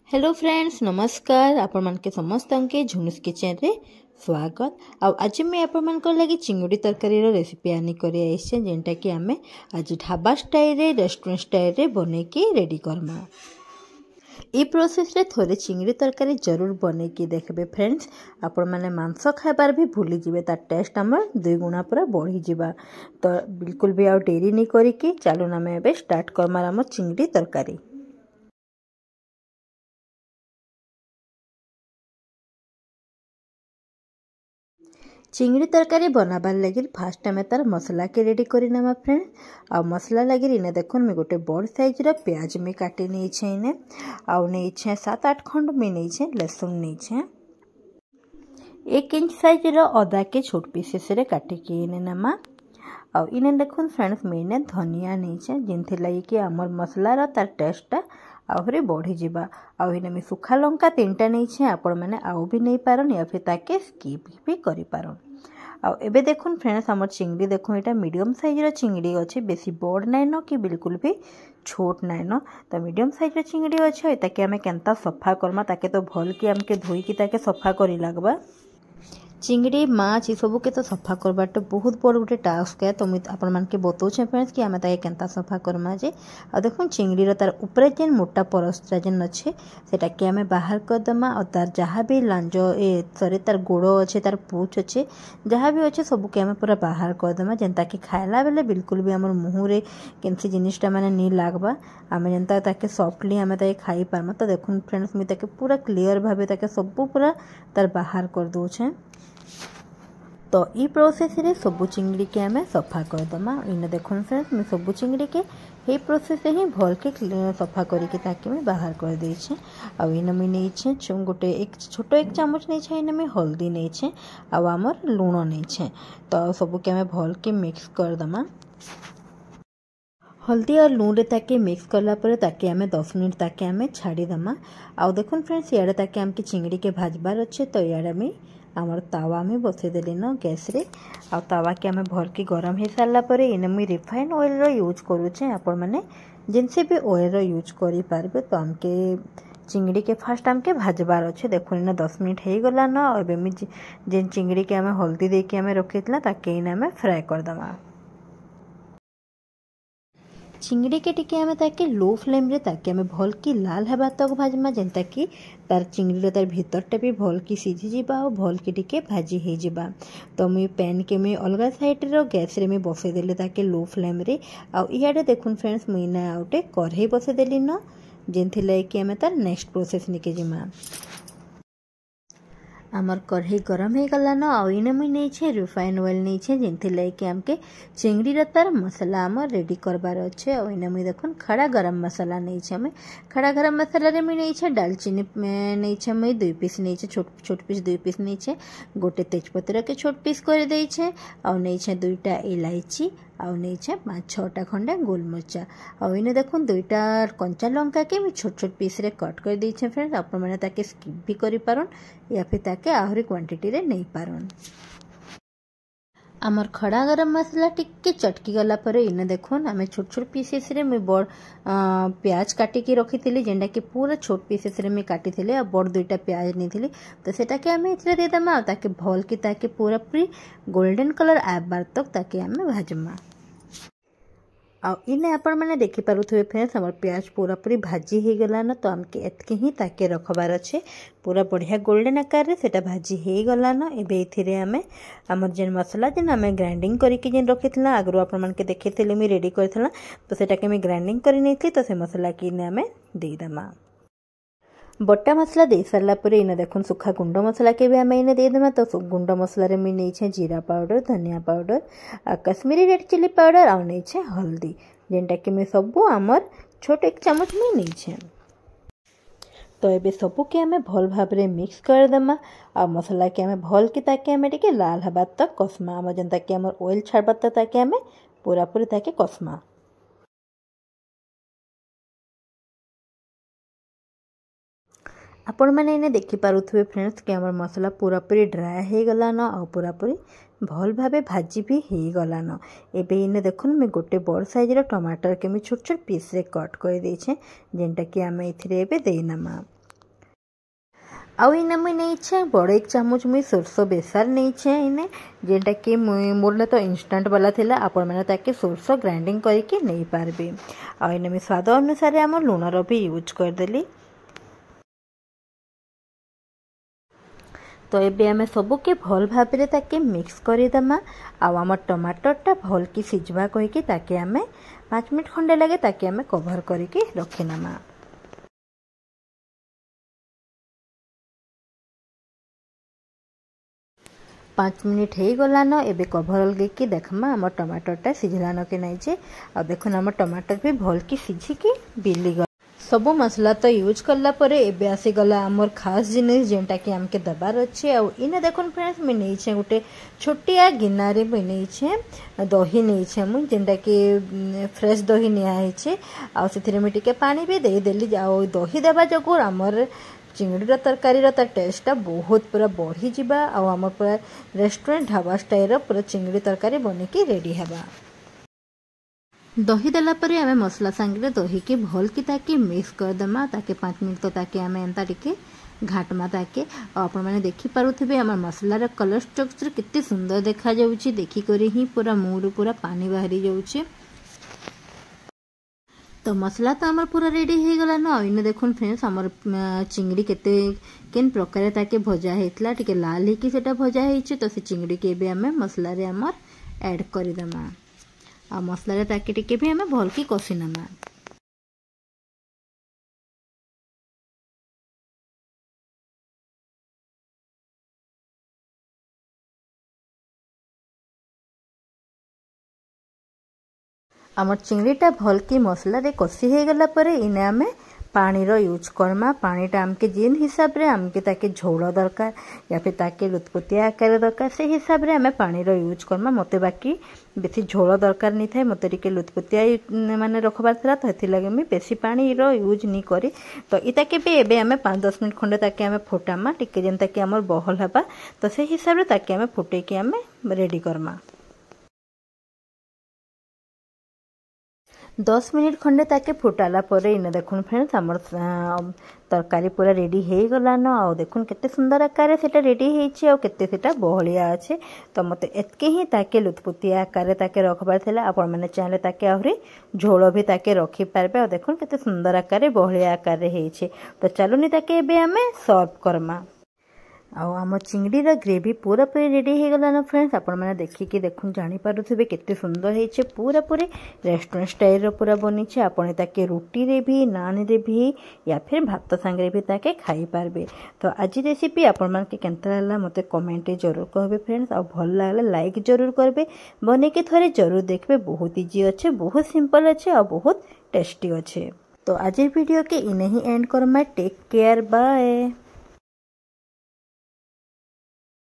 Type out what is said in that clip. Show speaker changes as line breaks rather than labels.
Hello friends नमस्कार आपण मान के समस्त के झुनुस किचन रे स्वागत। आज मैं आपण मान को लगी चिंगुड़ी तरकारी रो रेसिपी आनी करी आइछे जेंटा कि आमे आज ढाबा स्टाइल रे रेस्टोरेंट स्टाइल रे बने के रेडी करमा। ई प्रोसेस रे थोड़े चिंगुड़ी तरकारी जरूर बने के देखबे फ्रेंड्स। आपण माने मांस खाइबार भी भूली जिवे तार टेस्ट हमर 2 गुना पूरा बढ़ी जिबा। तो बिल्कुल भी आ देरी नहीं करी के चालू ना मैं स्टार्ट करमा हम चिंगुड़ी तरकारी। चिंगड़ी तरकारी बनाबार लगे फास्ट आम तार मसला के रेडी करना फ्रेंड। आ मसला लगे इने देखो मैं गोटे बड़ साइज रो प्याज में काटी नहीं इने आउ नहीं 7-8 खंड में नहीं लहसुन नहीं 1 इंच साइज रो अदा के छोट पीसेस रे काटी के इने नमा। आउ इने देखो फ्रेंड्स मैं धनिया नहीं जिनथि लगी कि आमर मसला रो तार टेस्टा आहरी बढ़ी जिबा। आउ इने मैं सुखा लंका 3टा नहीं आपण माने आउ भी नहीं पारन या फिर ताके स्किप भी करि पारन। आउ एबे देखुन फ्रेंड्स हमर चिंगड़ी देखो एटा मीडियम साइज रो चिंगड़ी अछि, बेसी बड़ नै न कि बिल्कुल भी छोट नै न। तो मीडियम साइज रो चिंगड़ी अछि ताके हमें केनता सफा करमा ताके तो भल कि हमके धोई कि ताके सफा करी लागबा। चिंगड़ी माछ ये सब के तो सफा करवाटा बहुत बड़ गोटे टास्क है। तो मुझे आपण मान के बताऊँ फ्रेंड्स कि आम ताके केनता सफा करमा जे। आ देखो चिंगड़ी तार ऊपर जेन मोटा परस्ता जेन अच्छे सेटा के आम बाहर करदमा और तार जहाँ भी लांज सॉरी तार गोड़ अच्छे तार पूछ अच्छे जहाँ भी अच्छे सब के आम पूरा बाहर करदमा जेनता कि खाइला बेले बिल्कुल भी आम मुँह रे केनसी जिनिसटा माने नहीं लागबा। आम जेनता ताके सॉफ्टली आम ताके खाई पारमा। तो देखो फ्रेंड्स मुझे ताके पूरा क्लियर भाबे ताके सब पूरा तार बाहर कर दोछे। तो ई प्रोसेस रे सबु चिंगड़ी के आम सफा करदमा। इन देखो फ्रेंड्स मैं सबु चिंगड़ी के ये प्रोसेस ही भल के सफा करके ताकि मैं बाहर कर देछे। आ इन में नहीं गोटे एक छोट 1 चामच नहीं इन में हल्दी नहीं आमर लुण नहीं। तो सबू के आम भल के मिक्स करदमा। हल्दी और लुण ताके मिक्स करला परे ताके आमे 10 मिनट ताके आमे छाड़ी दमा। आउ देखुन फ्रेंड्स याडे ताके आमके चिंगड़ी के भाजबार अच्छे। तो याडे में आमर तावा में बसई देली न गैस रे। आ तावा के आमे भर के गरम हो सारा परे इन मुई रिफाइन ऑयल रो यूज करूचे। आपण माने जिनसे भी ऑयल रो यूज करी पारबे। तो आमके चिंगड़ी के फास्ट आमके भाजबार अच्छे। देखो इन 10 मिनट हो गला न। और एबे जेन चिंगड़ी के आमे हल्दी दे के आमे रखितला ताके इन आमे फ्राई कर दमा। चिंगड़ी के टिके आमे ताके लो फ्लेम रे ताके आमे भल की लाल हेबा तक भाजमा जेनता कि तार चिंगड़ी तार भीतरटा भी भल की सीझी जिबा और भल की टिके भाजी हे जिबा। तो मुई पैन के मैं अलगा साइड रो गैस रे मैं बसई देले ताके लो फ्लेम रे। आ इयाडे देखुन फ्रेंड्स मुई ना आउटे कढ़ई बसई देली न जेनथि लाई कि आमे तार नेक्स्ट प्रोसेस निके जिमा। आमर कढ़ई गरम हो गला न। आउ इन मुई नहीं रिफाइन ऑयल नहीं जेनथि लाई कि आमके चिंगड़ी रो तार मसला आमर रेडी करबार अच्छे। और इन मुई देखुन खड़ा गरम मसाला नहीं हमें खड़ा गरम मसाला रे मुई नहीं दालचीनी में नहीं मुई 2 पीस नहीं छोट पीस 2 पीस नहीं गोटे तेजपत्र के छोट पीस कर दे और नहीं 2टा इलायची आउ नहीं 5-6टा खंडे गोलमरिचा। आउ इन देखो 2टा कंचा लंका के मैं छोट छोट पीस रे कट कर दे फ्रेंड्स। आपण माने ताके स्किप भी करि पारन या फिर ताके आहरी क्वांटिटी रे नहीं पारन। आमर खड़ा गरम मसला टिके चटकी गला परे इन देखो आम छोट छोट पीसेस रे मैं बड़ प्याज काटिकी रखी जेनटा कि पूरा छोट पीसेस रे मैं काटी और बड़ 2टा प्याज नहीं। तो सेटा के आम इथरे दे दमा ताके भल की ताके पूरा पूरी गोल्डन कलर आबार तक ताके आम भाजमा। आउ इने आपण मैंने देखी पारुथे फ्रेंड्स हमर प्याज पूरा पूरी भाजी हो गला न। तो आमके एतके ही ताके रखबार अच्छे पूरा बढ़िया गोल्डन आकार रे सेटा भाजी हो गला न। एबे इथिरे आमे हमर जेन मसला जेन आमे ग्राइंडिंग करके जेन रखितला आगरो आपण मन के देखिथिले मी रेडी करथला। तो सेटा के मी ग्राइंडिंग करि नैथली। तो से मसला के इने आमे दे दमा। बटा मसला दे सारा पर इन देखो सुखा गुंड मसला के भी आम इन दे देमा। तो गुंड मसला रे नहीं जीरा पाउडर धनिया powder Kashmiri red chilli powder आ नहीं हल्दी जेनटा कि मैं सबू आमर छोट 1 चामच में नहीं। तो ये सबू के आम भल भाव में मिक्स कर दमा। आ मसला के आम भल की ताके आम टिके लाल हवा तक कस्मा आम जेनता कि आमर ऑयल छाड़बा तक ताके आम पूरा पूरी ताके कस्मा। आपण मैंने इन्हें देखी पारुथे फ्रेंड्स कि आमर मसला पूरा पूरी ड्राए हो गला न और पूरा पूरी भल भावे भाजी भी हो गला न। एबे इन्हें देखुन मैं गोटे बड़ साइज रो टमाटर के मैं छोट छोट पीस रे कट कर देछे जेनटा कि आम इथिरे एबे देनमा। आउ इने मुई नहीं बड़ 1 चामच मुई सोरस बेसार नहीं इने जेनटा कि मोर तो इंस्टांट वाला थिला आपण मैंने ताके सोरस ग्राइंडिंग करके नहीं पारबे। आ इने मुई स्वाद अनुसार आम लुणर भी यूज करदेली। तो ये आम सबके भल भाव ताके मिक्स करदेमा। आम टमाटरटा भल कि सिझवा कहीकि ताके आम 5 मिनट खंडे लगे ताके आम कभर करके रखिनेमा। पाँच मिनिट हो गलान एबे कभर लगे देखमा आम टमाटरटा सिझलान कि नहीं जे। आ देखुन आम टमाटर भी भल कि सिझिकी बिली गला। सब मसला तो यूज कला परे एबे आसीगला आमर खास जिनिस जेनटा कि आमके दबार अच्छे। आ इने देखुन फ्रेंड्स मुझे नहीं गोटे छोटिया गिनारे मुझे दही नहीं मुझे जेनटा कि फ्रेश दही निहे आते पानी भी देदेली। आ दही देवा जो आमर चिंगड़ी तरकारी टेस्टा बहुत पूरा बढ़ी जावा। आम पूरा रेस्टोरेंट ढाबा स्टाइल पूरा चिंगड़ी तरकारी बनिकी रेडी हवा। दही देला परे आमे मसला सांगे दही के भल कि ताके मिक्स करदेमा ताके 5 मिनट तो ताके आमे एंता टिके घाटमा ताके। आपण माने देखि पारुथिबे हमर मसलार कलर स्ट्रक्चर कितने सुंदर देखा जाउची। देखि करी ही पूरा मुंह पूरा पानी बाहरी जाउची। तो मसला तो आमर पूरा रेडी हो गला न। इने देखुन फ्रेंड्स आमर चिंगड़ी केते केन प्रकार ताके भजा हेतला टिके लाल हेकी सेटा भजा हेछि। तो से चिंगड़ी के बे आमे मसला रे आमर ऐड करि दमा। आ मसला रे ताके टिके भी आमे भल की कसी नमा। आमर चिंगड़ीटा भल की मसला रे कसी हो गला परे इने आमे पानी रो यूज करमा। पानीटा आमके जिन हिसाब रे आमके ताके झोल दरकार या फिर ताके लुतपुतिया आकार दरकार से हिसाब रे आमे पानी रो यूज करमा। मते बाकी बेसी झोल दरकार नहीं थाए मते टिके लुतपुतिया माने रखबार थला तो हेथि लगे मी बेसी पानी रो यूज नहीं करी। तो इताके भी एबे आमे 5-10 मिनट खंडे ताके आमे फुटामा टिके जेंता कि हमर बहल हबा। तो से हिसाब रे ताके आमे फुटे के आमे रेडी करमा। 10 मिनिट खंडे ताके फुटाला परे इने देखुन फ्रेंड्स हमर तरकारी पूरा रेडी हो गलान। आ देखुन केते सुंदर आकार सेटा रेडी हेछि आ केते सेटा बहलिया अछि। तो मते एतके ही ताके लुतपुतिया आकार ताके रखबार थिला। आपण माने चाहले ताके आहुरी झोल भी ताके रखि पारबे। आ देखुन केते सुंदर आकार बहलिया आकार हेछि। तो चलुनी ताके एबे हमें सर्व करमा। आम चिंगड़ी ग्रेवी पूरा पूरी रेडी हो गलान फ्रेंड्स। आपण मैंने देखिकी देखुन जानी पारुथिबे केते सुंदर हेछि। पूरा पूरी रेस्टोरेंट स्टाइल रो पूरा बनी। आपण ताके रोटी रे भी नान रे भी या फिर भात सांगे भी ताके खाई पारबे। तो आज रेसिपी आपण मान के केनता लागला मते कमेंट जरूर कहबे फ्रेंड्स। आ भल लागले लाइक जरूर करबे। बने के थरे जरूर देखबे। बहुत इजी अच्छे बहुत सिंपल अच्छे और बहुत टेस्टी अच्छे। तो आज वीडियो के इने ही एंड करमा। Take care bye.